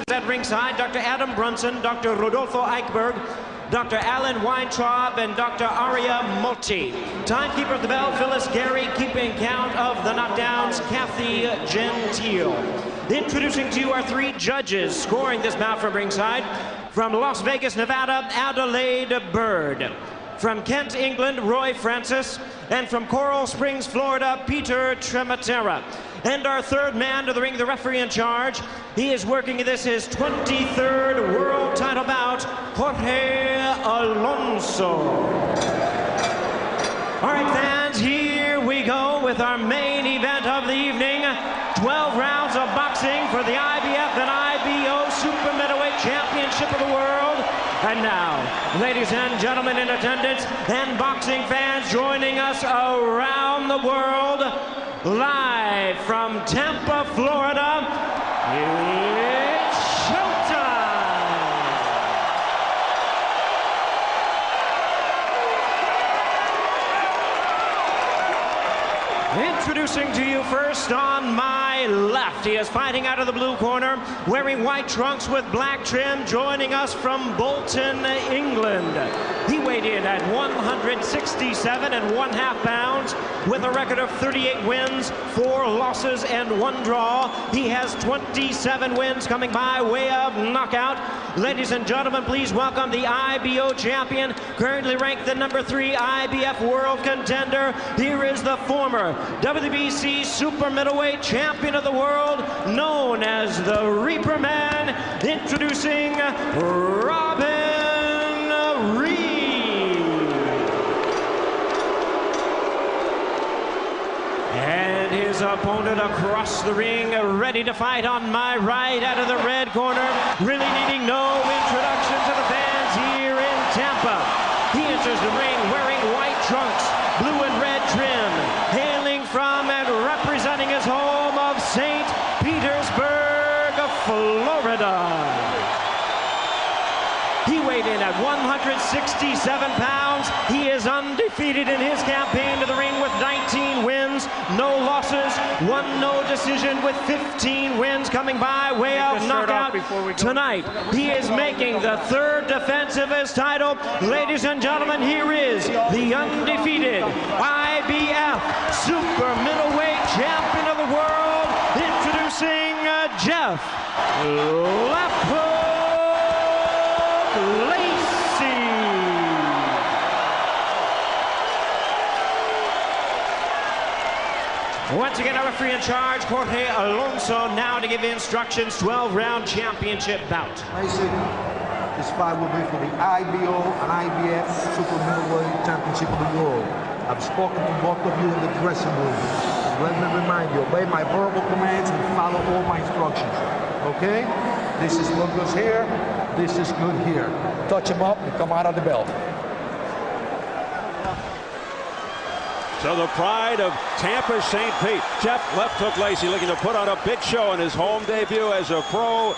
At ringside, Dr. Adam Brunson, Dr. Rodolfo Eichberg, Dr. Alan Weintraub, and Dr. Aria Multi. Timekeeper of the bell, Phyllis Gary. Keeping count of the knockdowns, Kathy Gentile. Introducing to you our three judges scoring this bout from ringside. From Las Vegas, Nevada, Adelaide Bird. From Kent, England, Roy Francis. And from Coral Springs, Florida, Peter Trematera. And our third man to the ring, the referee in charge. He is working this his 23rd world title bout, Jorge Alonso. All right, fans, here we go with our main event of the evening. 12 rounds of boxing for the IBF and IBO Super Middleweight Championship of the World. And now, ladies and gentlemen in attendance and boxing fans joining us around the world, live from Tampa, Florida, it's showtime! Introducing to you first on my left, he is fighting out of the blue corner, wearing white trunks with black trim, joining us from Bolton, England. He weighed in at 167.5 pounds with a record of 38 wins, 4 losses, and 1 draw. He has 27 wins coming by way of knockout. Ladies and gentlemen, please welcome the IBO champion, currently ranked the #3 IBF world contender. Here is the former WBC Super Middleweight Champion of the World, known as the Reaper Man, introducing Robin Reid. And his opponent across the ring, ready to fight on my right, out of the red corner, really needing no introduction to the fans here in Tampa. He enters the ring wearing white trunks, blue and red trim, hailing from and representing his home of St. Petersburg, Florida. He weighed in at 167 pounds. He is undefeated in his campaign to the ring with 19 wins, no losses, 1 no decision with 15 wins coming by way of knockout. Tonight, he is making the 3rd defense of his title. Ladies and gentlemen, here is the undefeated IBF Super Middleweight Champion of the World, introducing Jeff Left Hook Lacy. Once again, our referee in charge, Jorge Alonso, now to give instructions, 12-round championship bout. Lacy, this fight will be for the IBO and IBF Super Middleweight Championship of the World. I've spoken to both of you in the dressing room. Let me remind you, obey my verbal commands and follow all my instructions. Okay? This is what goes here. This is good here. Touch him up and come out of the belt. So the pride of Tampa St. Pete, Jeff Left Hook Lacy, looking to put on a big show in his home debut as a pro.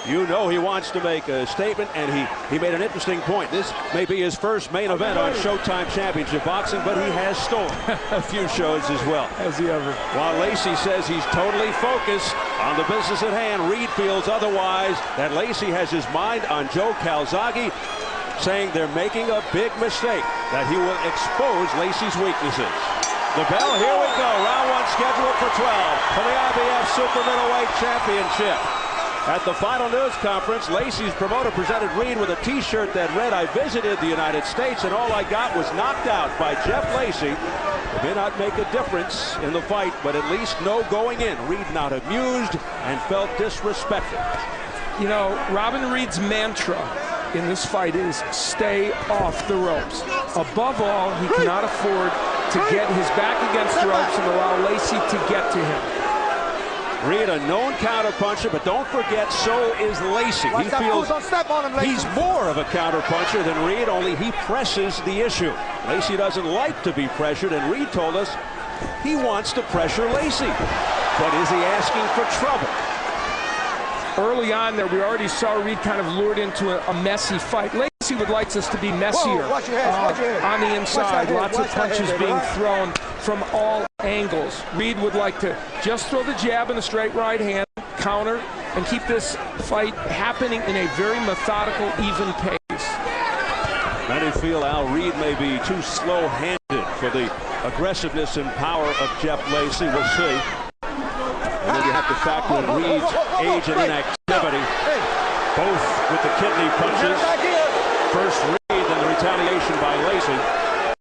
You know he wants to make a statement, and he made an interesting point. This may be his first main event on Showtime Championship Boxing, but he has stolen a few shows as well. Has he ever? While Lacy says he's totally focused on the business at hand, Reid feels otherwise, that Lacy has his mind on Joe Calzaghe, saying they're making a big mistake, that he will expose Lacy's weaknesses. The bell, here we go. Round 1 scheduled for 12 for the IBF Super Middleweight Championship. At the final news conference, Lacy's promoter presented Reid with a t-shirt that read, "I visited the United States and all I got was knocked out by Jeff Lacy." It may not make a difference in the fight, but at least no going in. Reid not amused and felt disrespected. You know, Robin Reid's mantra in this fight is stay off the ropes. Above all, he cannot afford to get his back against the ropes and allow Lacy to get to him. Reid, a known counterpuncher, but don't forget, so is Lacy. He feels he's more of a counterpuncher than Reid, only he presses the issue. Lacy doesn't like to be pressured, and Reid told us he wants to pressure Lacy. But is he asking for trouble? Early on there, we already saw Reid kind of lured into a messy fight. Lacy would like us to be messier on the inside. Lots of punches being thrown from all angles. Reid would like to just throw the jab and the straight right hand, counter, and keep this fight happening in a very methodical, even pace. Many feel Al Reid may be too slow-handed for the aggressiveness and power of Jeff Lacy. We'll see. And then you have to factor in Reid's age and inactivity, both with the kidney punches. First Reid, then the retaliation by Lacy.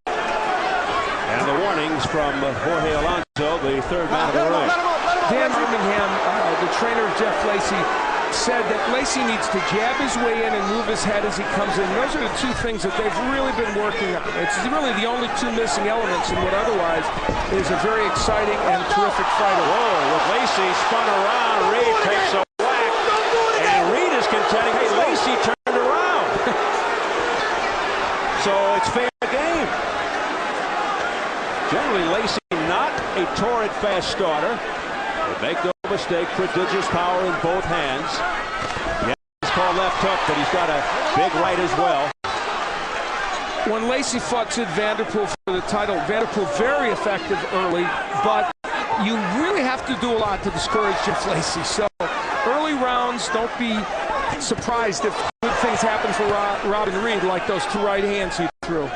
And the warnings from Jorge Alonso, the third man of the ring. Dan Birmingham, the trainer of Jeff Lacy, said that Lacy needs to jab his way in and move his head as he comes in. Those are the two things that they've really been working on. It's really the only two missing elements in what otherwise is a very exciting and terrific fight. Whoa, with Lacy spun around, Reid takes a whack, and Reid is contending, hey, Lacy turned around. So it's fair game. Generally, Lacy not a torrid fast starter. But make no mistake, prodigious power in both hands. Yeah, he's called left hook, but he's got a big right as well. When Lacy fought Sid Vanderpool for the title, Vanderpool very effective early, but you really have to do a lot to discourage Jeff Lacy. So early rounds, don't be surprised if good things happen for Robin Reid, like those two right hands he threw.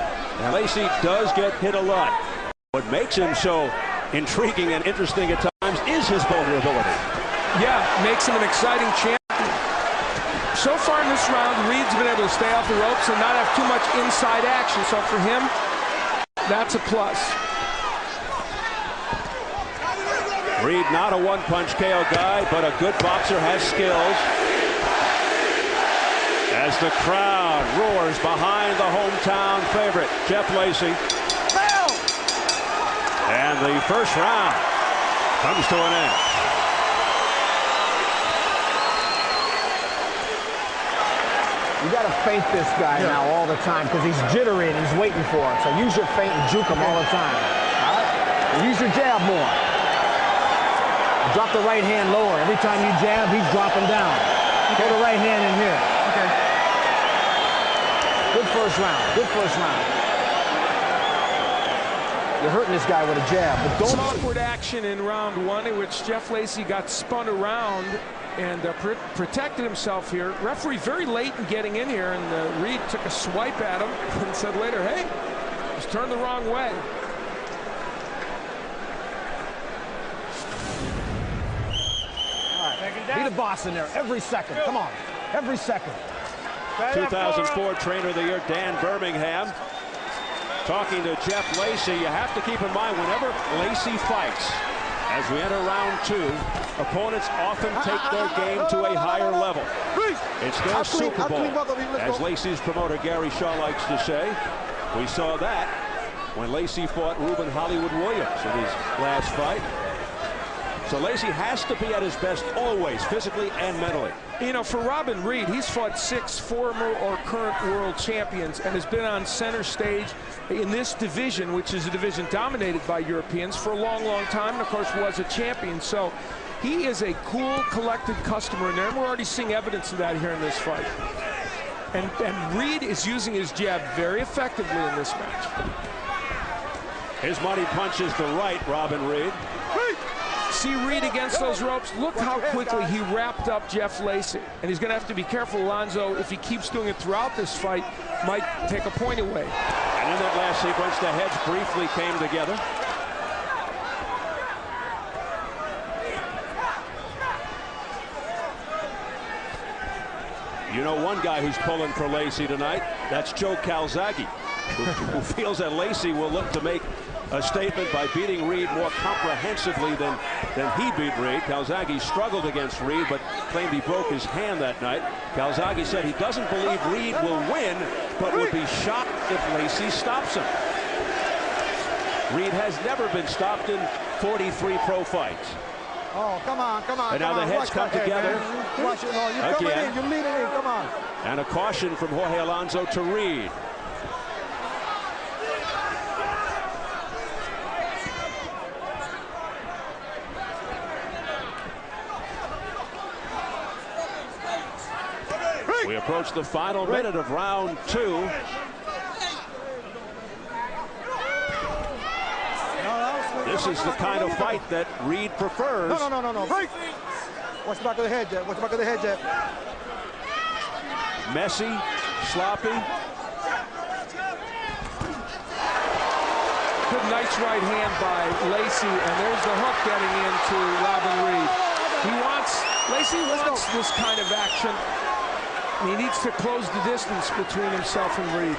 Now, Lacy does get hit a lot. What makes him so intriguing and interesting at times is his vulnerability. Yeah, makes him an exciting champion. So far in this round, Reid's been able to stay off the ropes and not have too much inside action. So for him, that's a plus. Reid not a one-punch KO guy, but a good boxer, has skills. As the crowd roars behind the hometown favorite, Jeff Lacy. And the first round comes to an end. You got to feint this guy now all the time because he's jittery and he's waiting for it. So use your feint and juke him all the time. All right? And use your jab more. Drop the right hand lower. Every time you jab, he's dropping down. Throw the right hand in here. Okay. Good first round. Good first round. You're hurting this guy with a jab, but don't... Some awkward action in round one in which Jeff Lacy got spun around and protected himself here. Referee very late in getting in here, and Reid took a swipe at him and said later, hey, just turned the wrong way. All right. Be the boss in there every second. Come on. Every second. 2004 Trainer of the Year, Dan Birmingham. Talking to Jeff Lacy, you have to keep in mind whenever Lacy fights, as we enter round two, opponents often take their game to a higher level. It's their Super Bowl, as Lacy's promoter Gary Shaw likes to say. We saw that when Lacy fought Ruben Hollywood Williams in his last fight. So Lacy has to be at his best always, physically and mentally. You know, for Robin Reid, he's fought 6 former or current world champions and has been on center stage in this division, which is a division dominated by Europeans, for a long, long time, and of course was a champion. So he is a cool, collected customer in there, and we're already seeing evidence of that here in this fight. And Reid is using his jab very effectively in this match. His money punch is the right, Robin Reid. See Reid against those ropes. Look how quickly he wrapped up Jeff Lacy. And he's going to have to be careful, Alonzo, if he keeps doing it throughout this fight, might take a point away. And in that last sequence, the heads briefly came together. You know one guy who's pulling for Lacy tonight? That's Joe Calzaghe, who feels that Lacy will look to make a statement by beating Reid more comprehensively than he beat Reid. Calzaghe struggled against Reid, but claimed he broke his hand that night. Calzaghe said he doesn't believe Reid will win, but would be shocked if Lacy stops him. Reid has never been stopped in 43 pro fights. Oh, come on, come on. And now the heads come together. Watch it, oh, you're coming in, you're leading in, come on. And a caution from Jorge Alonso to Reid. We approach the final minute of round two. This is the kind of fight that Reid prefers. No. Break. Watch the back of the head, Jeff. Watch the back of the head, Jeff. Messy, sloppy. Good, nice right hand by Lacy, and there's the hook getting into Robin Reid. Lacy wants this kind of action. He needs to close the distance between himself and Reid.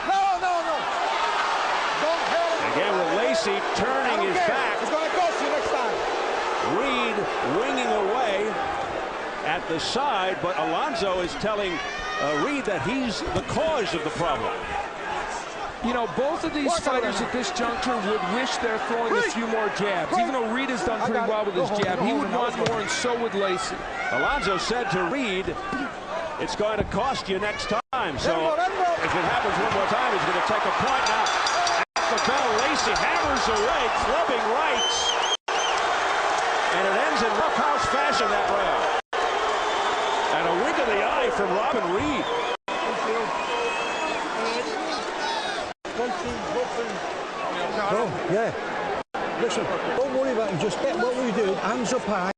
No. Again with Lacy turning his back. It's going to cost you next time. Reid winging away at the side, but Alonso is telling Reid that he's the cause of the problem. You know, both of these fighters at this juncture would wish they're throwing a few more jabs. Even though Reid has done pretty well with his jab, he would want more, and so would Lacy. Alonso said to Reid, it's going to cost you next time. So if it happens one more time, he's going to take a point now. At the bell, Lacy hammers away, clubbing rights. And it ends in roughhouse fashion that round. And a wink of the eye from Robin Reid. Yeah. Listen, don't worry about it. Just get what we do. Hands up high,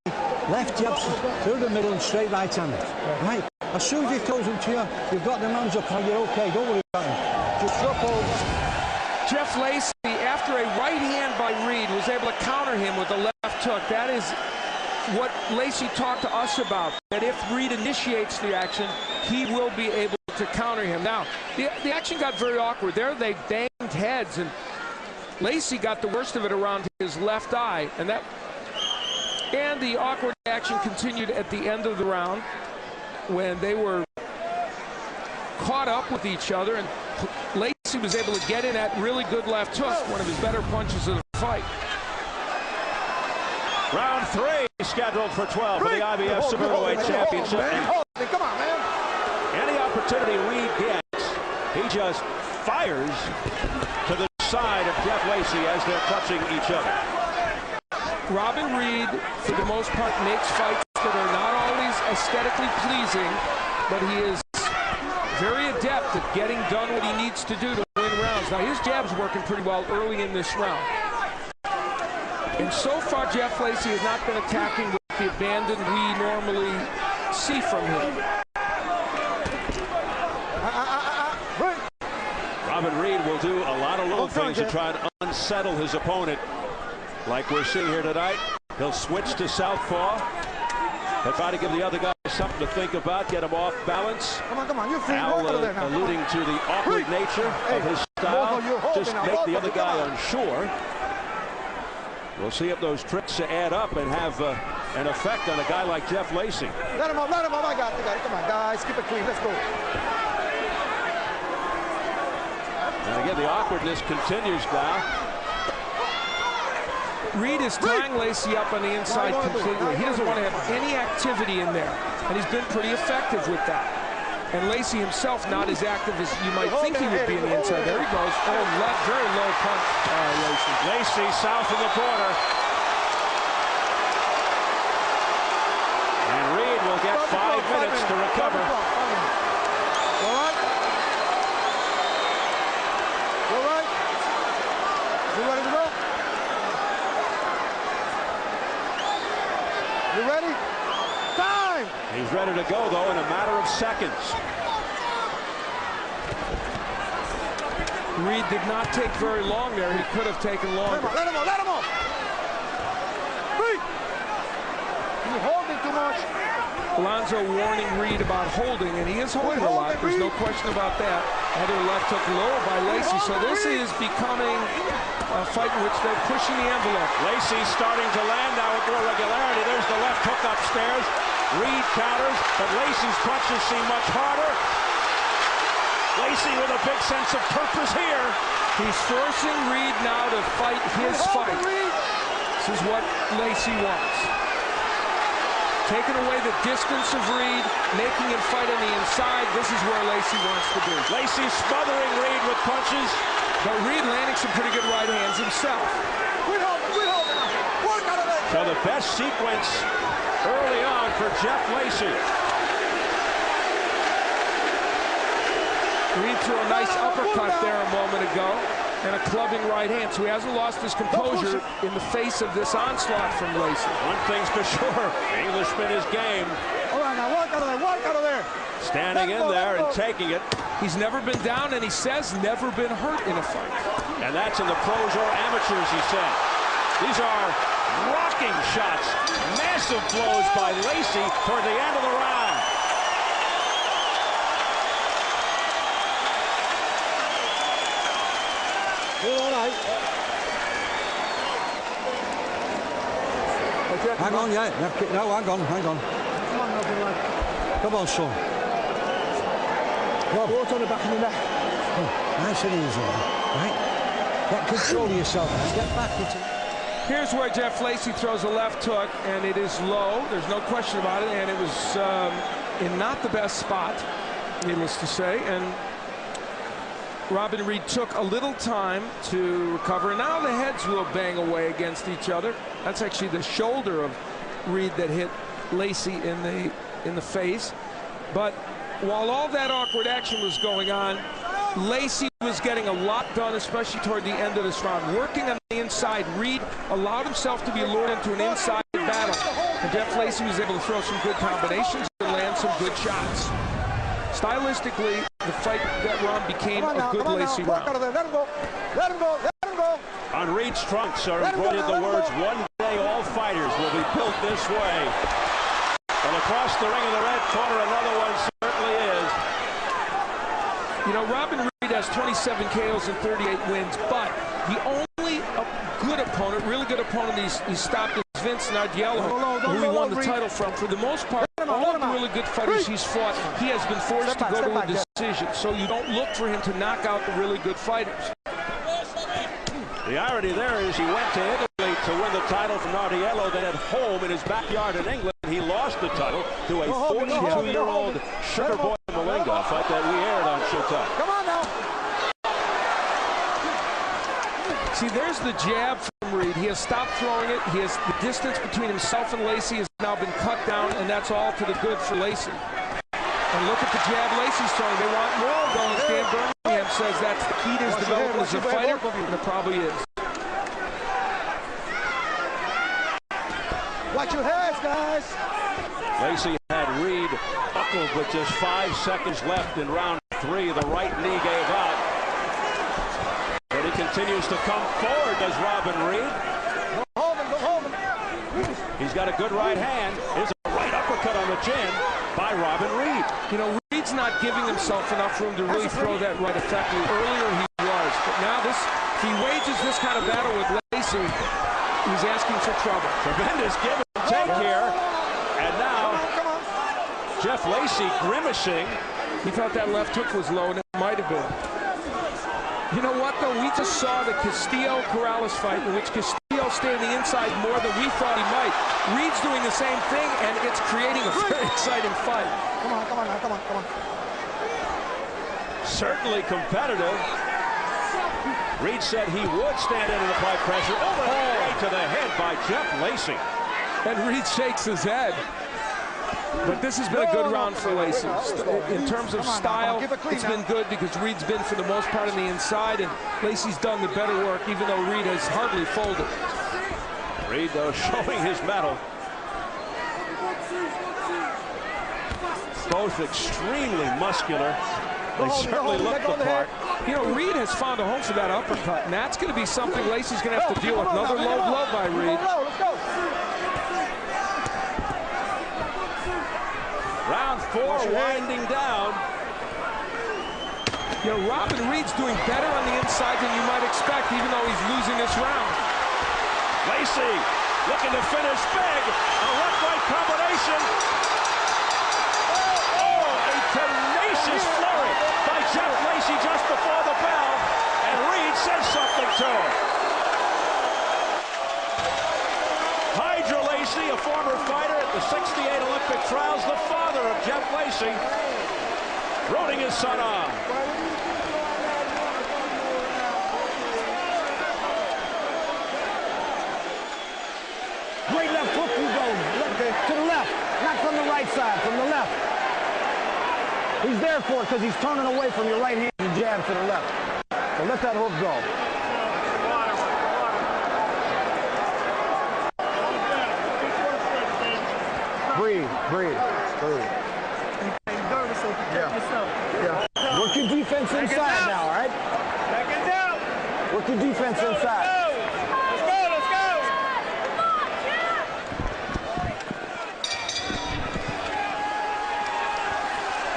left jabs through the middle and straight right hand. Right. As soon as he throws them to you, you've got them hands up high. You're okay. Don't worry about him. Just drop over. Jeff Lacy, after a right hand by Reid, was able to counter him with a left hook. That is what Lacy talked to us about, that if Reid initiates the action, he will be able to counter him. Now, the action got very awkward. There they banged heads, and Lacy got the worst of it around his left eye, and the awkward action continued at the end of the round when they were caught up with each other, and Lacy was able to get in that really good left hook, one of his better punches of the fight. Round 3 scheduled for 12 for the IBF Supermiddleweight Championship. Come on, man. Any opportunity Reid gets, he just fires to the side of Jeff Lacy as they're clutching each other. Robin Reid, for the most part, makes fights that are not always aesthetically pleasing, but he is very adept at getting done what he needs to do to win rounds. Now, his jab's working pretty well early in this round. And so far, Jeff Lacy has not been attacking with the abandon we normally see from him. Robin Reid will do a lot of little things to try to unsettle his opponent. Like we're seeing here tonight, he'll switch to southpaw. He'll try to give the other guy something to think about, get him off balance. Come on, you're free. Al alluding to the awkward nature of his style. Just make the other guy unsure. We'll see if those tricks add up and have an effect on a guy like Jeff Lacy. Let him up. I got it. Come on, guys, keep it clean. Let's go. And again, the awkwardness continues now. Reid is tying Lacy up on the inside completely. He doesn't want to have any activity in there, and he's been pretty effective with that. And Lacy himself not as active as you might think he would be in the inside. There he goes. Oh, left, very low punch, Lacy. Lacy south of the corner. And Reid will get 5 minutes to recover. All right? All right? You ready to go? You ready? Time! He's ready to go, though, in a matter of seconds. Reid did not take very long there. He could have taken longer. Let him on! Reid! You holding too much. Alonso warning Reid about holding, and he is holding a lot. There's no question about that. Another left hook low by Lacy. So this is becoming a fight in which they're pushing the envelope. Lacy starting to land now with more regularity. There's the left hook upstairs. Reid counters, but Lacy's punches seem much harder. Lacy with a big sense of purpose here. He's forcing Reid now to fight his fight. This is what Lacy wants. Taking away the distance of Reid, making him fight on the inside. This is where Lacy wants to be. Lacy smothering Reid with punches. But Reid landing some pretty good right hands himself. So the best sequence early on for Jeff Lacy. Reid threw a nice uppercut there a moment ago. and a clubbing right hand. So he hasn't lost his composure in the face of this onslaught from Lacy. One thing's for sure, the Englishman is game. All right, now walk out of there, walk out of there. Standing in there and taking it. He's never been down, and he says never been hurt in a fight. And that's in the pros or amateurs, he said. These are rocking shots. Massive blows by Lacy toward the end of the round. Hang on, yeah. No, hang on, hang on. Come on, son. Rob, what's on the back of the neck? Oh, nice and easy, right? Get control of yourself. Get back into it. Here's where Jeff Lacy throws a left hook, and it is low. There's no question about it, and it was in not the best spot, needless to say. And Robin Reid took a little time to recover. And now the heads will bang away against each other. That's actually the shoulder of Reid that hit Lacy in the face. But while all that awkward action was going on, Lacy was getting a lot done, especially toward the end of this round. Working on the inside, Reid allowed himself to be lured into an inside battle. And Jeff Lacy was able to throw some good combinations and land some good shots. Stylistically, the fight that round became a good Lacy round. Let him go. Let him go. Let him go. On Reid's trunks are embroidered the words, "One day all fighters will be built this way." And across the ring in the red corner, another one certainly is. You know, Robin Reid has 27 KOs and 38 wins, but the only good opponent, really good opponent he's stopped is Vince Nardiello, who he won the title from. For the most part, all of the really good fighters he's fought, he has been forced to go to a decision. So you don't look for him to knock out the really good fighters. The irony there is he went to Italy to win the title from Nardiello, then at home in his backyard in England, he lost the title to a 42-year-old Sugar Boy Malinga, a fight that we aired on Showtime. Come on now. See, there's the jab from Reid. He has stopped throwing it. He has the distance between himself and Lacy has now been cut down, and that's all to the good for Lacy. And look at the jab Lacy's throwing. They want more. Going Stan Birmingham says that's the key to his development as a fighter, and it probably is. Watch your heads, guys. Lacy had Reid buckled with just 5 seconds left in round 3. The right knee gave out. But he continues to come forward, does Robin Reid. Hold him, hold him. He's got a good right hand. Here's a right uppercut on the chin by Robin Reid. You know, Reid's not giving himself enough room to really throw that right effectively. Earlier he was, but now if he wages this kind of battle with Lacy, he's asking for trouble. Tremendous give and take here. And now, Jeff Lacy grimacing. He thought that left hook was low, and it might have been. You know what, though? We just saw the Castillo-Corrales fight in which Castillo stayed on the inside more than we thought he might. Reid's doing the same thing, and it's creating a very exciting fight. Come on, come on now, come on, come on. Certainly competitive. Reid said he would stand in and apply pressure. Overhead to the head by Jeff Lacy. And Reid shakes his head. But this has been a good round for Lacy. In terms of style, it's been good because Reid's been, for the most part, on the inside, and Lacy's done the better work, even though Reid has hardly folded. Reid, though, showing his mettle. Both extremely muscular. They certainly look the part. You know, Reid has found a home for that uppercut, and that's going to be something Lacy's going to have to deal with. Another low blow by Reid. Round 4 winding down. You know, Robin Reid's doing better on the inside than you might expect, even though he's losing this round. Lacy looking to finish big. A left-right combination. Oh, a tenacious flurry by Jeff Lacy just before the bell. And Reid says something to him. Hydra Lacy, a former fighter at the '68 Olympic trials, the father of Jeff Lacy, rooting his son on. Great left hook you go. To the left, not from the right side, from the left. He's there for it because he's turning away from your right hand and jab to the left. So let that hook go. Breathe. Yeah. Work your defense inside now, all right? Back it down. Work your defense inside. Let's go.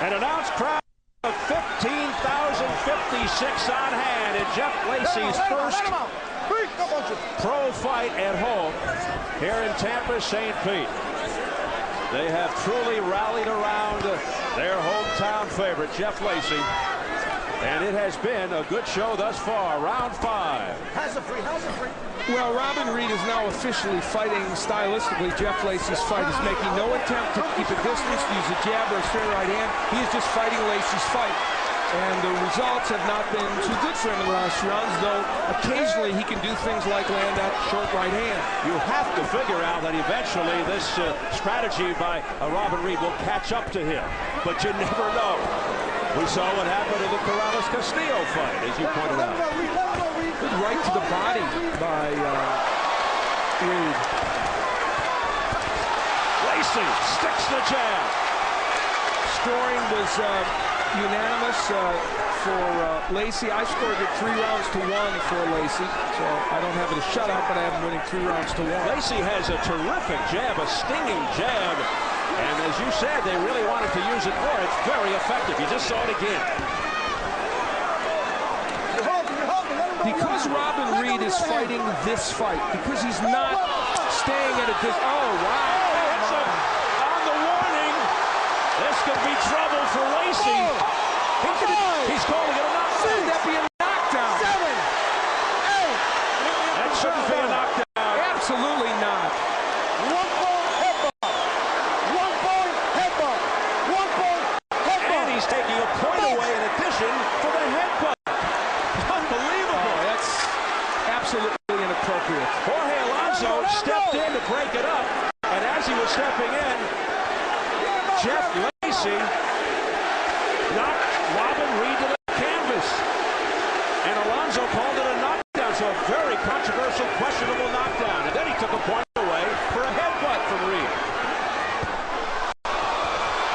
An announced crowd of 15,056 on hand in Jeff Lacy's first pro fight at home here in Tampa, St. Pete. They have truly rallied around their hometown favorite, Jeff Lacy. And it has been a good show thus far. Round 5. Well, Robin Reid is now officially fighting stylistically. Jeff Lacy's fight is making no attempt to keep a distance, to use a jab or a straight right hand. He is just fighting Lacy's fight. And the results have not been too good for him in the last rounds, though occasionally he can do things like land that short right hand. You have to figure out that eventually this strategy by Robin Reid will catch up to him. But you never know. We saw what happened in the Corrales-Castillo fight, as you pointed out. Good right to the body by Reid. Lacy sticks the jab. Scoring was unanimous for Lacy. I scored it 3 rounds to 1 for Lacy, so I don't have it a shutout, but I have him winning 3 rounds to 1. Lacy has a terrific jab, a stinging jab, and as you said, they really wanted to use it more. It's very effective. You just saw it again. Because Robin Reid is fighting this fight, because he's not staying at a distance. Oh, wow. On the warning. This could be trouble for Lacy. He's calling it a knockdown. Should that be a knockdown? 7, 8. That shouldn't be a knockdown. Absolutely not. 1-point headbutt. 1-point headbutt. 1-point headbutt. And he's taking a point away in addition for the headbutt. Unbelievable. Oh, that's absolutely inappropriate. Jorge Alonso stepped in to break it up, and as he was stepping in, Jeff Lacy knocked Robin Reid to the canvas, and Alonso called it a knockdown, so a very controversial, questionable knockdown. And then he took a point away for a headbutt from Reid.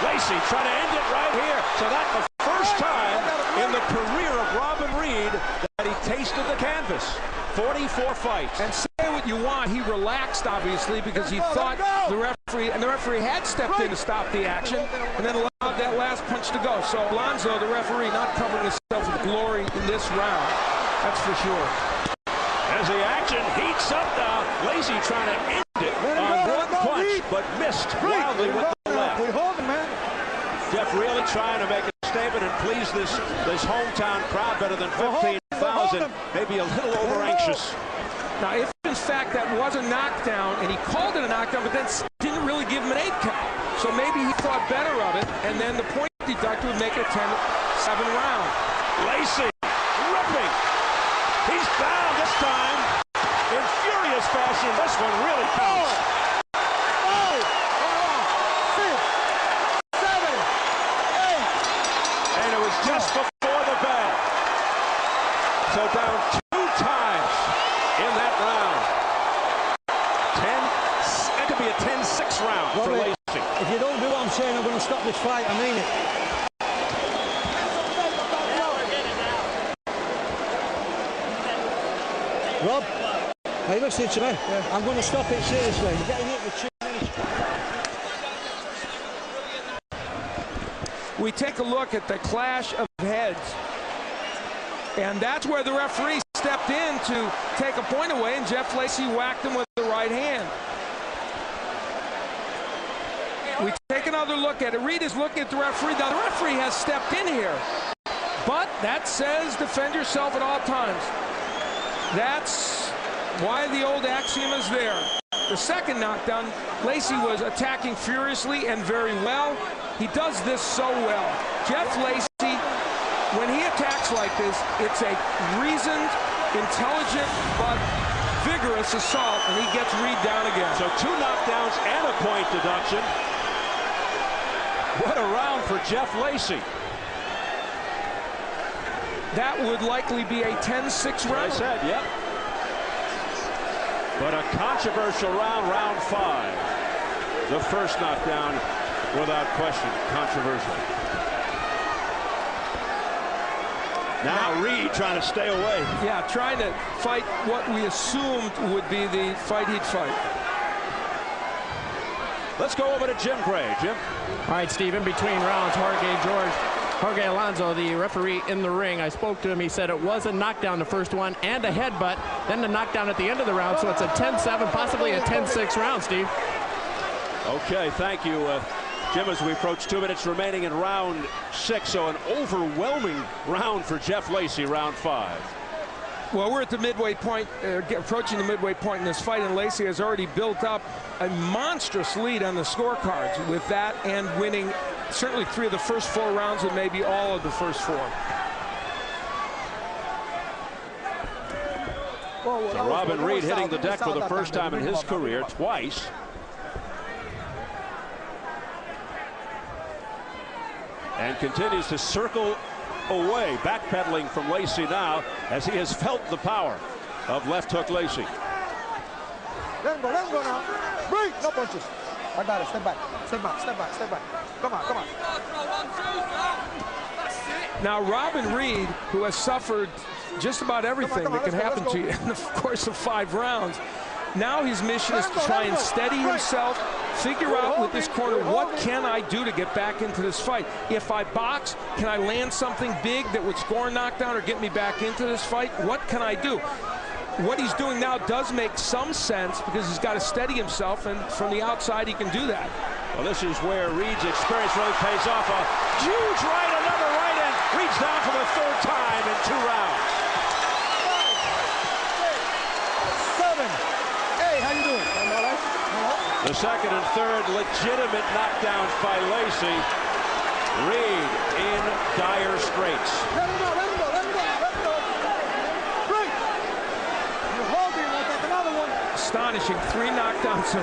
Lacy trying to end it right here. So that's the first time in the career of Robin Reid that he tasted the canvas. 44 fights. And say what you want, he relaxed, obviously, because he thought the referee had stepped in to stop the action, and then allowed that last punch to go. So Alonso, the referee, not covering himself with glory in this round. That's for sure. As the action heats up now, Lacy trying to end it on one punch, but missed wildly with the left. Jeff really trying to make a statement and please this hometown crowd better than 15,000. Maybe a little over-anxious. Now, if in fact that was a knockdown, and he called it a knockdown, but then didn't really give him an 8 count. So maybe he thought better of it, and then the point deductor would make it a 10-7 round. Lacy ripping. He's down this time in furious fashion. This one really counts. 5, 6, 7, 8. And it was just before the bell. So down 2 times in that round. That could be a 10-6 round for Lacy. If you don't do what I'm saying, I'm going to stop this fight. I mean it. Rob, are you listening to me? Yeah. I'm going to stop it seriously. You're getting hit with 2 minutes. We take a look at the clash of heads, and that's where the referee stepped in to take a point away, and Jeff Lacy whacked him with the right hand. We take another look at it. Reid is looking at the referee. Now, the referee has stepped in here, but that says defend yourself at all times. That's why the old axiom is there. The second knockdown, Lacy was attacking furiously and very well. He does this so well. Jeff Lacy, when he attacks like this, it's a reasoned, intelligent, but vigorous assault, and he gets Reid down again. So 2 knockdowns and a point deduction. What a round for Jeff Lacy. That would likely be a 10-6 round. I said, yep. But a controversial round, round 5. The first knockdown, without question, controversial. Now Reid trying to stay away. Yeah, trying to fight what we assumed would be the fight he'd fight. Let's go over to Jim Gray. Jim. All right, Steve, in between rounds, Jorge Alonso, the referee in the ring, I spoke to him. He said it was a knockdown, the first one, and a headbutt, then the knockdown at the end of the round. So it's a 10-7, possibly a 10-6 round, Steve. Okay, thank you, Jim, as we approach 2 minutes remaining in round 6. So an overwhelming round for Jeff Lacy, round 5. Well, we're at the midway point, approaching the midway point in this fight, and Lacy has already built up a monstrous lead on the scorecards with that and winning certainly 3 of the first 4 rounds and maybe all of the first 4. So Robin Reid hitting the deck for the first time in his career, twice. And continues to circle away, backpedaling from Lacy now, as he has felt the power of left hook Lacy. Let him go now. Breathe, no punches. I got it, step back, step back, step back, step back. Come on, come on. Now Robin Reid, who has suffered just about everything that can happen to you in the course of 5 rounds, now his mission is to try and steady himself, figure out with this corner, what can I do to get back into this fight? If I box, can I land something big that would score a knockdown or get me back into this fight? What can I do? What he's doing now does make some sense because he's got to steady himself, and from the outside he can do that. Well, this is where Reid's experience really pays off. A huge right, another right, and Reid's down for the 3rd time in 2 rounds. 7. Hey, how you doing? The 2nd and 3rd legitimate knockdowns by Lacy. Reid in dire straits. Let him go, let him go, let him go, let him go. Break. You're holding, I'll take another one. Astonishing 3 knockdowns of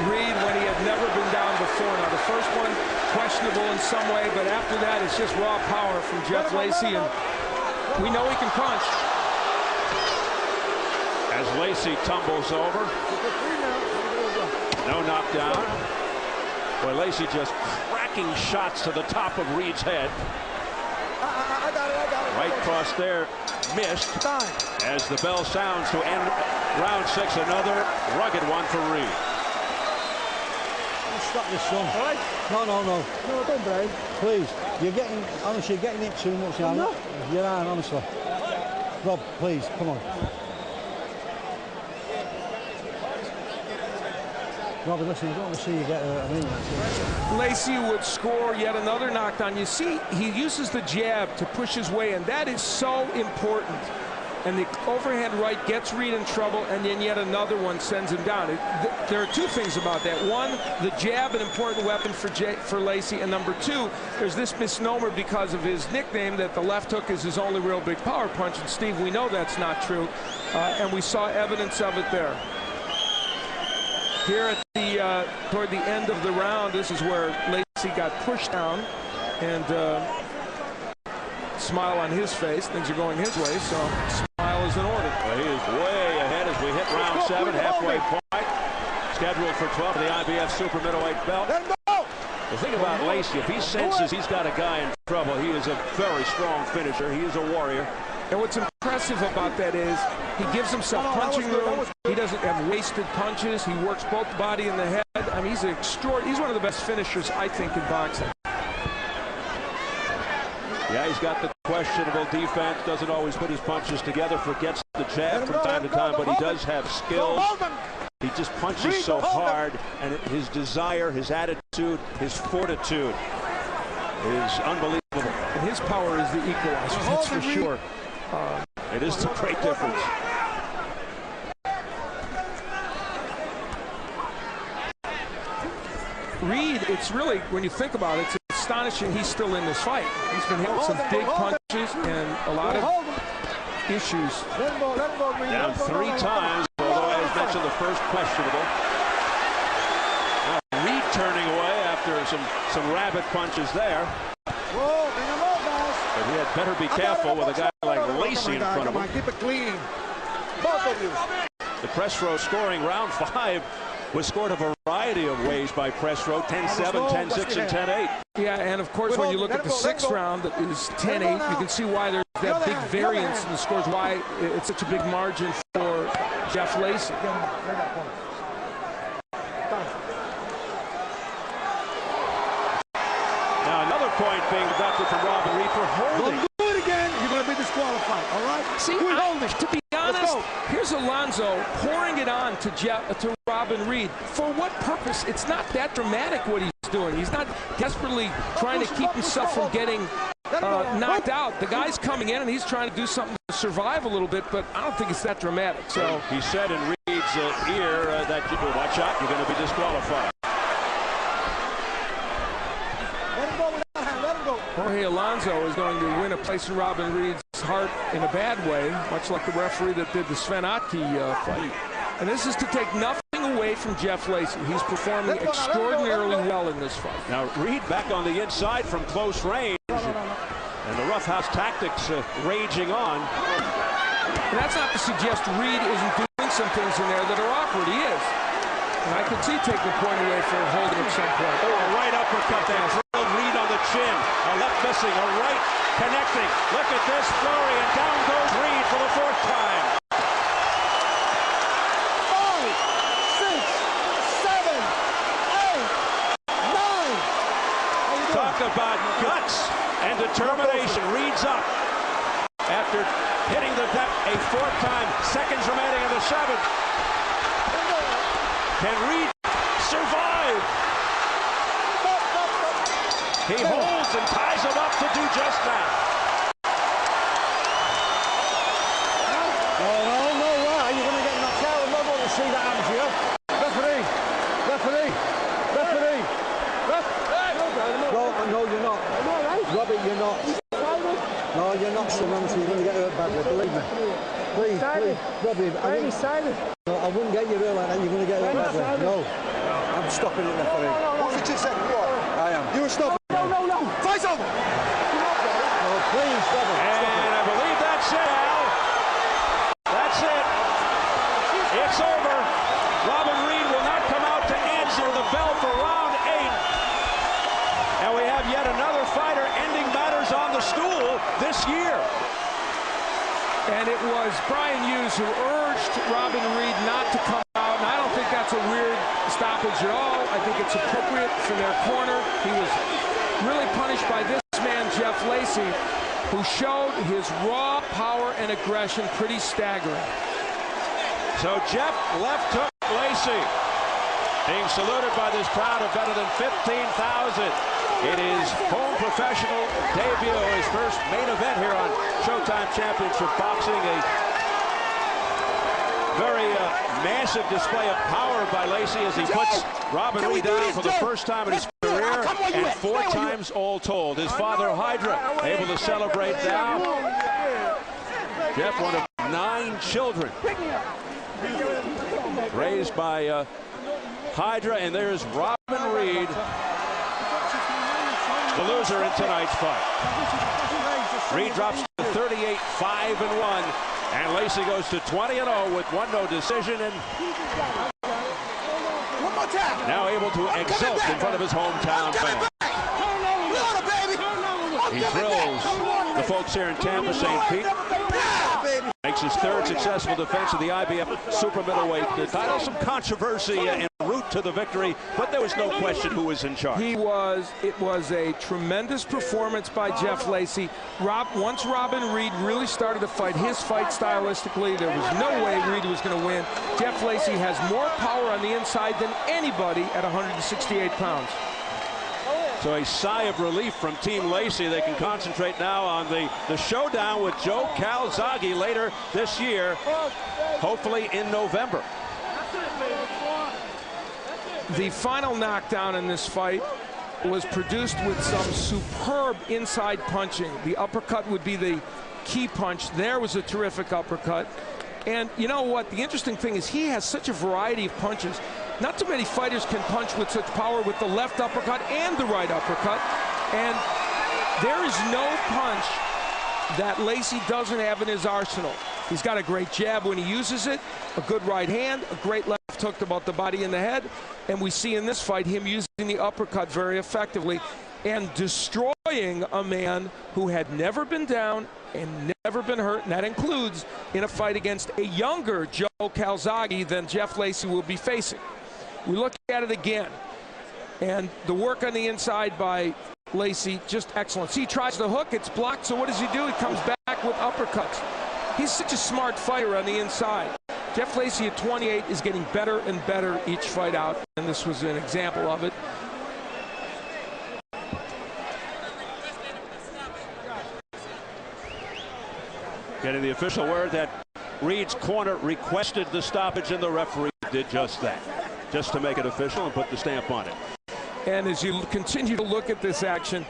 Reid when he had never been down before. Now the first one questionable in some way, but after that it's just raw power from Jeff Lacy, and we know he can punch. As Lacy tumbles over. No knockdown. Boy, Lacy just cracking shots to the top of Reid's head. I got it. Right cross there, missed. As the bell sounds to end round 6, another rugged one for Reid. Stop this, son. No, don't break. Please, honestly, you're getting it too much. You are, honestly. Rob, please, come on. Robin, listen, you don't want to see you get hurt. Lacy would score yet another knockdown. You see, he uses the jab to push his way, and that is so important. And the overhand right gets Reid in trouble, and then yet another one sends him down. There are 2 things about that. One, the jab, an important weapon for Lacy, and number 2, there's this misnomer because of his nickname that the left hook is his only real big power punch. And Steve, we know that's not true, and we saw evidence of it there. Here at the toward the end of the round, this is where Lacy got pushed down, and smile on his face. Things are going his way, so smile is in order. Well, he is way ahead as we hit round 7, halfway point. Scheduled for 12 of the IBF super middleweight belt. The thing about Lacy, if he senses he's got a guy in trouble, he is a very strong finisher. He is a warrior. And what's impressive about that is he gives himself punching room. He doesn't have wasted punches. He works both the body and the head. I mean, he's one of the best finishers, I think, in boxing. Yeah, he's got the questionable defense, doesn't always put his punches together, forgets the jab from time to time, but he does have skills. He just punches so hard, and his desire, his attitude, his fortitude is unbelievable. And his power is the equalizer, that's for sure. It is a great difference. Reid, it's really, when you think about it, it's astonishing he's still in this fight. He's been hit with some big punches and a lot of issues. Down 3 times, although as mentioned, the first questionable. Now, Reid turning away after some rabbit punches there. But he had better be careful with a guy like Lacy in front of him. Keep it clean. Both of you. The press row scoring round 5. was scored a variety of ways by press row, 10-7, 10-6, and 10-8. Yeah, and of course, when you look at the sixth round, that is 10-8. You can see why there's that big variance in the scores, why it's such a big margin for Jeff Lacy. Now another point being deducted from Robin Reid for holding. Don't do it again, you're going to be disqualified, all right? See, to be honest, here's Alonzo pouring it on to Robin Reid. For what purpose? It's not that dramatic what he's doing. He's not desperately trying to keep himself from getting knocked out. The guy's coming in and he's trying to do something to survive a little bit, but I don't think it's that dramatic. So he said in Reid's ear that watch out, you're going to be disqualified. Jorge Alonzo is going to win a place in Robin Reid's heart in a bad way, much like the referee that did the Sven Otke fight. And this is to take nothing away from Jeff Lacy. He's performing extraordinarily well in this fight. Now Reid back on the inside from close range, and the roughhouse tactics raging on. And that's not to suggest Reid isn't doing some things in there that are awkward. He is. And I could see taking a point away for holding at some point. Oh, a right uppercut there. Drilled Reid on the chin. A left missing, a right connecting. Look at this flurry, and down goes Reid for the fourth time. 5, 6, 7, 8, 9. Talk about guts and determination. Reid's up after hitting the deck a fourth time. Seconds remaining in the seventh. Can Reid survive? He holds and ties him up to do just that. No way. You're going to get knocked out. I'm not going to see that happen to you. Referee. No, you're not. Robbie, you're not. No, you're not, Samantha. You're going to get hurt badly. Believe me. Please, Robbie. No, I wouldn't get you hurt like that. You're going to get hurt badly. No. I'm stopping it, referee. What's it you said? What? I am. You were stopping. No. Fight's over. No, please, stop it. And I believe that's it, Al. That's it. It's over. Robin Reid will not come out to answer the bell for round 8. And we have yet another fighter ending matters on the stool this year. And it was Brian Hughes who urged Robin Reid not to come out. And I don't think that's a weird stoppage at all. I think it's appropriate for their corner. He was really punished by this man, Jeff Lacy, who showed his raw power and aggression pretty staggering. So Jeff left hook Lacy, being saluted by this crowd of better than 15,000. It is home professional debut, his first main event here on Showtime Championship Boxing. A very massive display of power by Lacy as he puts Robin Reid down for the first time in his career, and 4 times all told. His father, Hydra, able to celebrate now. Jeff, one of 9 children raised by Hydra, and there's Robin Reid, the loser in tonight's fight. Reid drops to 38-5-1, and Lacy goes to 20-0 with 1 no decision, and now able to exult in front of his hometown fans. He thrills the folks here in Tampa, St. Pete. Makes his 3rd successful defense of the IBF super middleweight title. Some controversy en route to the victory, but there was no question who was in charge. It was a tremendous performance by Jeff Lacy. Once Robin Reid really started to fight his fight stylistically, there was no way Reid was going to win. Jeff Lacy has more power on the inside than anybody at 168 pounds. So a sigh of relief from Team Lacy. They can concentrate now on the showdown with Joe Calzaghe later this year, hopefully in November. The final knockdown in this fight was produced with some superb inside punching. The uppercut would be the key punch. There was a terrific uppercut. And you know what? The interesting thing is he has such a variety of punches. Not too many fighters can punch with such power with the left uppercut and the right uppercut. And there is no punch that Lacy doesn't have in his arsenal. He's got a great jab when he uses it, a good right hand, a great left hook to both the body and the head. And we see in this fight him using the uppercut very effectively and destroying a man who had never been down and never been hurt, and that includes in a fight against a younger Joe Calzaghe than Jeff Lacy will be facing. We look at it again, and the work on the inside by Lacy, just excellent. See, he tries the hook, it's blocked, so what does he do? He comes back with uppercuts. He's such a smart fighter on the inside. Jeff Lacy at 28 is getting better and better each fight out, and this was an example of it. Getting the official word that Reid's corner requested the stoppage, and the referee did just that, just to make it official and put the stamp on it. And as you continue to look at this action,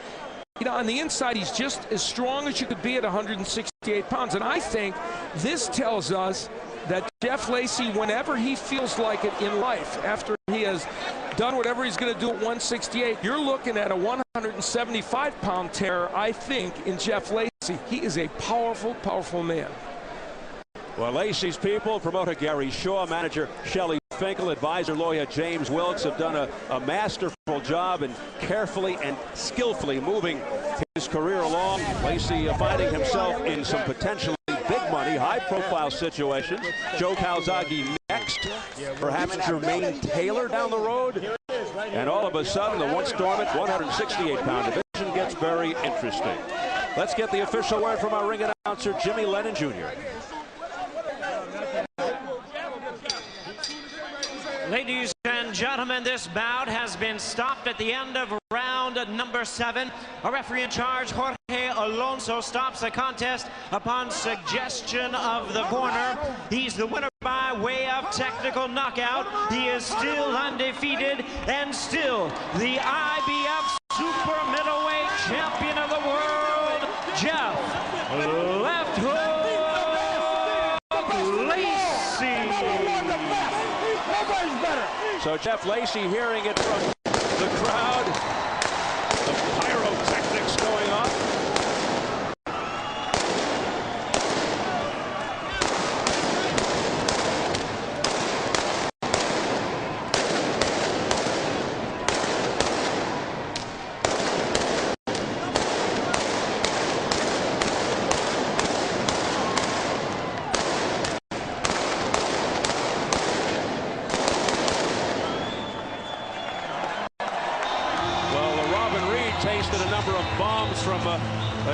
you know, on the inside, he's just as strong as you could be at 168 pounds. And I think this tells us that Jeff Lacy, whenever he feels like it in life, after he has done whatever he's going to do at 168, you're looking at a 175-pound terror, I think, in Jeff Lacy. He is a powerful, powerful man. Well, Lacy's people, promoter Gary Shaw, manager Shelley Finkel, advisor lawyer James Wilkes have done a masterful job in carefully and skillfully moving his career along. Lacy finding himself in some potentially big money, high-profile situation. Joe Calzaghe next, perhaps Jermaine Taylor down the road. And all of a sudden, the once dormant 168-pound division gets very interesting. Let's get the official word from our ring announcer, Jimmy Lennon Jr. Ladies and gentlemen, this bout has been stopped at the end of round number 7. A referee in charge, Jorge Alonso, stops the contest upon suggestion of the corner. He's the winner by way of technical knockout. He is still undefeated and still the IBF super middleweight champion of the world, Jeff Left Hook Lacy. So Jeff Lacy hearing it from the crowd. The pyrotechnics going off. Tasted a number of bombs from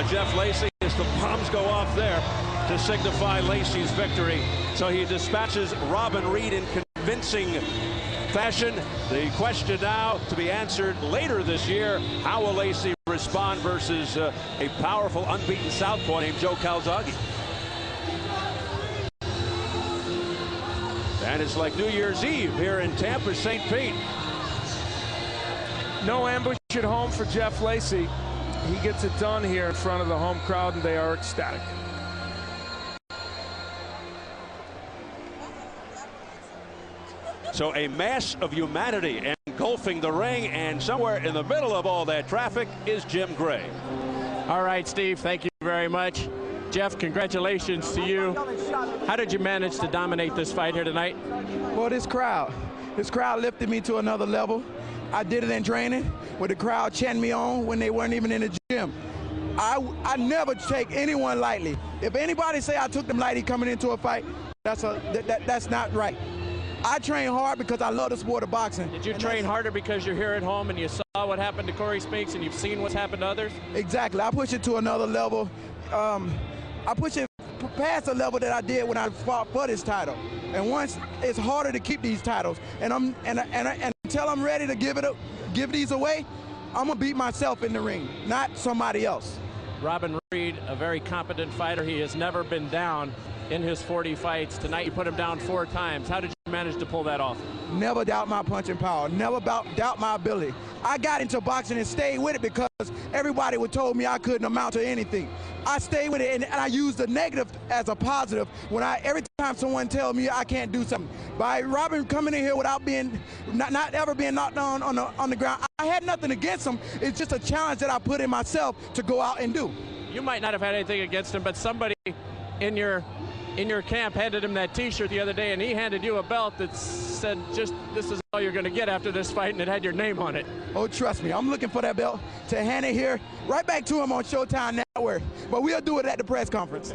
Jeff Lacy as the bombs go off there to signify Lacy's victory. So he dispatches Robin Reid in convincing fashion. The question now to be answered later this year, how will Lacy respond versus a powerful unbeaten southpaw named Joe Calzaghe? And it's like New Year's Eve here in Tampa, St. Pete. No ambush at home for Jeff Lacy. He gets it done here in front of the home crowd, and they are ecstatic. So a mass of humanity engulfing the ring, and somewhere in the middle of all that traffic is Jim Gray. All right, Steve, thank you very much. Jeff, congratulations to you. How did you manage to dominate this fight here tonight? Well, this crowd lifted me to another level. I did it in training with the crowd chanting me on when they weren't even in the gym. I never take anyone lightly. If anybody say I took them lightly coming into a fight, that's not right. I train hard because I love the sport of boxing. Did you train harder because you're here at home and you saw what happened to Corey Spinks and you've seen what's happened to others? Exactly. I push it to another level. I push it past the level that I did when I fought for this title. And once it's harder to keep these titles, and until I'm ready to give these away, I'm gonna beat myself in the ring, not somebody else. Robin Reid, a very competent fighter. He has never been down in his 40 fights. Tonight you put him down 4 times. How did you manage to pull that off? Never doubt my punching power, never doubt my ability. I got into boxing and stayed with it because everybody would told me I couldn't amount to anything. I stayed with it, and I used the negative as a positive when every time someone tells me I can't do something. By Robin coming in here without not ever being knocked down on the ground, I had nothing against him. It's just a challenge that I put in myself to go out and do. You might not have had anything against him, but somebody in your in your camp handed him that T-shirt the other day, and he handed you a belt that said, just, this is all you're going to get after this fight, and it had your name on it. Oh, trust me, I'm looking for that belt to hand it here, right back to him on Showtime Network. But we'll do it at the press conference.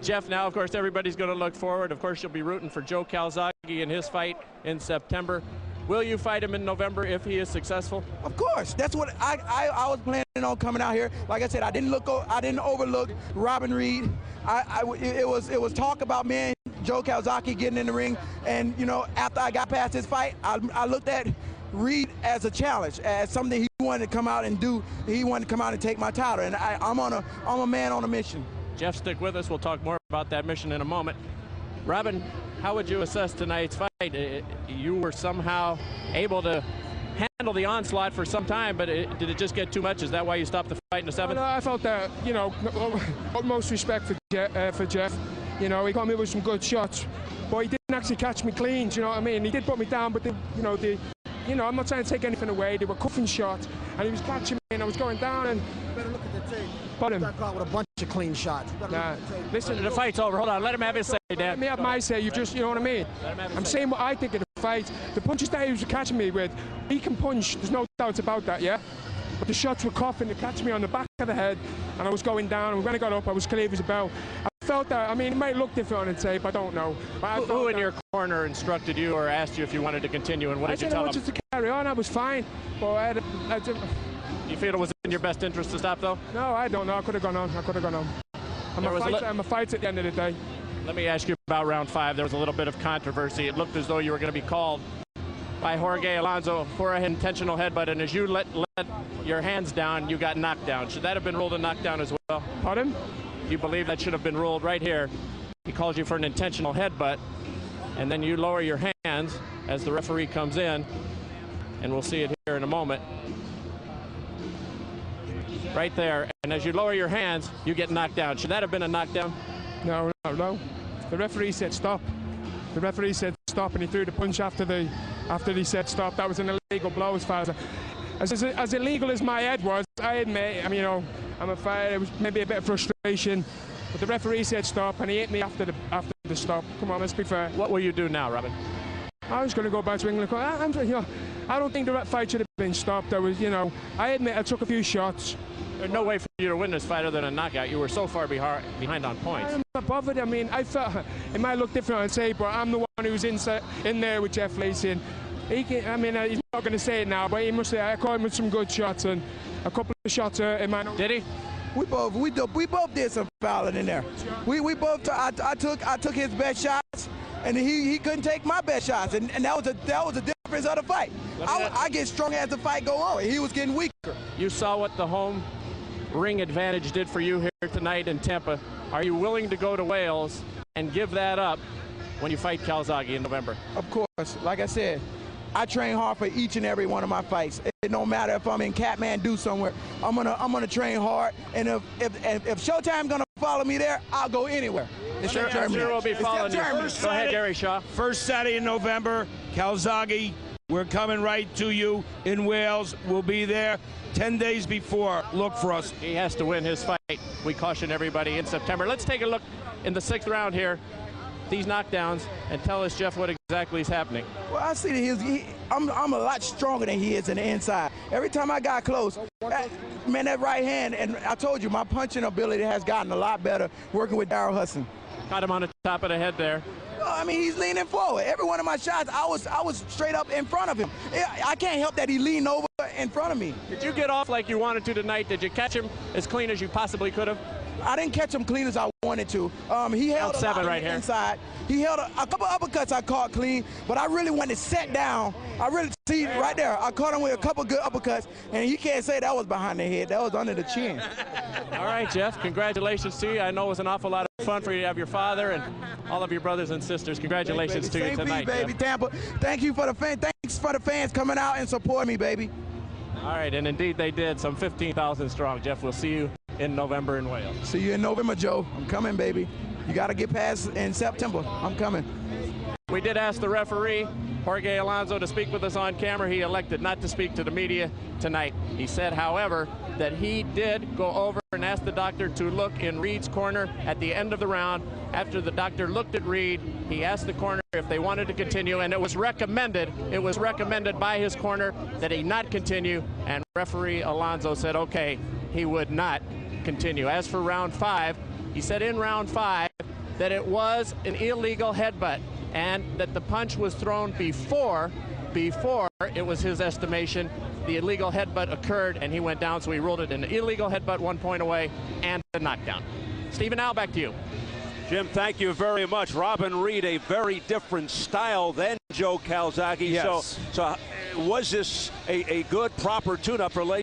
Jeff, now, of course, everybody's going to look forward. Of course, you'll be rooting for Joe Calzaghe in his fight in September. Will you fight him in November if he is successful? Of course. That's what I was planning on coming out here. Like I said, I didn't overlook Robin Reid. It was talk about me and Joe Calzaghe getting in the ring, and you know, after I got past this fight, I looked at Reid as a challenge, as something he wanted to come out and do. He wanted to come out and take my title, and I'm a man on a mission. Jeff, stick with us. We'll talk more about that mission in a moment. Robin, how would you assess tonight's fight? You were somehow able to handle the onslaught for some time, but did it just get too much? Is that why you stopped the fight in the seventh? I felt that, you know, utmost respect for Jeff. You know, he got me with some good shots, but he didn't actually catch me clean. Do you know what I mean? He did put me down, but I'm not trying to take anything away. They were cuffing shots, and he was catching me, and I was going down. And Better look at the tape. But him. Got caught with a bunch of clean shots. Nah, listen, the fight's over. Hold on, let him have his say, Dan. Let me have my say. You know what I mean? I'm saying what I think of the fight. The punches that he was catching me with, he can punch. There's no doubts about that, yeah? But the shots were coughing to catch me on the back of the head, and I was going down, and when I got up, I was clear as a bell. I felt that, I mean, it might look different on the tape, I don't know. But who in your corner instructed you or asked you if you wanted to continue, and what did you tell them? I wanted to carry on, I was fine. But you feel it was in your best interest to stop, though? No, I don't know. I could have gone on. I'm a fighter at the end of the day. Let me ask you about round 5. There was a little bit of controversy. It looked as though you were going to be called by Jorge Alonso for an intentional headbutt, and as you let your hands down, you got knocked down. Should that have been ruled a knockdown as well? Pardon? You believe that should have been ruled right here? He calls you for an intentional headbutt, and then you lower your hands as the referee comes in, and we'll see it here in a moment. Right there, and as you lower your hands, you get knocked down. Should that have been a knockdown? No. The referee said stop. The referee said stop, and he threw the punch after he said stop. That was an illegal blow as far as illegal as my head was. I admit, I mean, you know, I'm a fighter. It was maybe a bit of frustration, but the referee said stop, and he hit me after the stop. Come on, let's be fair. What will you do now, Robin? I was going to go back to England. I don't think the fight should have been stopped. I admit I took a few shots. There's no way for you to win this fight other than a knockout. You were so far behind on points. I'm not bothered. I mean, I felt it might look different on tape, but I'm the one who's in there with Jeff Lacy. And he's not going to say it now, but he must say I caught him with some good shots, and a couple of shots hurt him. Did he? We both did some fouling in there. We both. I took his best shots, and he couldn't take my best shots, and that was the difference of the fight. I get strong as the fight go on. He was getting weaker. You saw what the home ring advantage did for you here tonight in Tampa. Are you willing to go to Wales and give that up when you fight Calzaghe in November? Of course. Like I said, I train hard for each and every one of my fights. It don't matter if I'm in Kathmandu somewhere. I'm gonna train hard, and if Showtime gonna follow me there, I'll go anywhere. Sure we'll be following you. Go ahead, Gary Shaw. First Saturday in November, Calzaghe, we're coming right to you in Wales. We'll be there 10 days before. Look for us. He has to win his fight. We caution everybody in September. Let's take a look in the 6th round here, these knockdowns, and tell us, Jeff, what exactly is happening. Well, I see that I'm a lot stronger than he is in the inside. Every time I got close, that right hand, and I told you, my punching ability has gotten a lot better working with Darrell Hudson. Caught him on the top of the head there. I mean, he's leaning forward. Every one of my shots, I was straight up in front of him. I can't help that he leaned over in front of me. Did you get off like you wanted to tonight? Did you catch him as clean as you possibly could have? I didn't catch him clean as I wanted to. He held a lot right here inside. He held a couple uppercuts I caught clean, but I really wanted to set down. I really see right there. I caught him with a couple good uppercuts, and you can't say that was behind the head. That was under the chin. All right, Jeff. Congratulations to you. I know it was an awful lot of fun for you to have your father and all of your brothers and sisters. Congratulations to you tonight, baby. Tampa. Thank you for the fans. Thanks for the fans coming out and supporting me, baby. All right, and indeed they did. Some 15,000 strong. Jeff, we'll see you in November in Wales. See you in November, Joe. I'm coming, baby. You got to get past in September. I'm coming. We did ask the referee, Jorge Alonso, to speak with us on camera. He elected not to speak to the media tonight. He said, however, that he did go over and ask the doctor to look in Reid's corner at the end of the round. After the doctor looked at Reid, he asked the corner if they wanted to continue, and it was recommended by his corner that he not continue, and referee Alonso said, okay, he would not continue. As for round 5, he said in round 5 that it was an illegal headbutt and that the punch was thrown before it was his estimation the illegal headbutt occurred and he went down, so he ruled it an illegal headbutt, 1 point away, and a knockdown. Stephen, now back to you. Jim, thank you very much. Robin Reid, a very different style than Joe Calzaghe. Yes. So was this a good, proper tune-up for Lacy?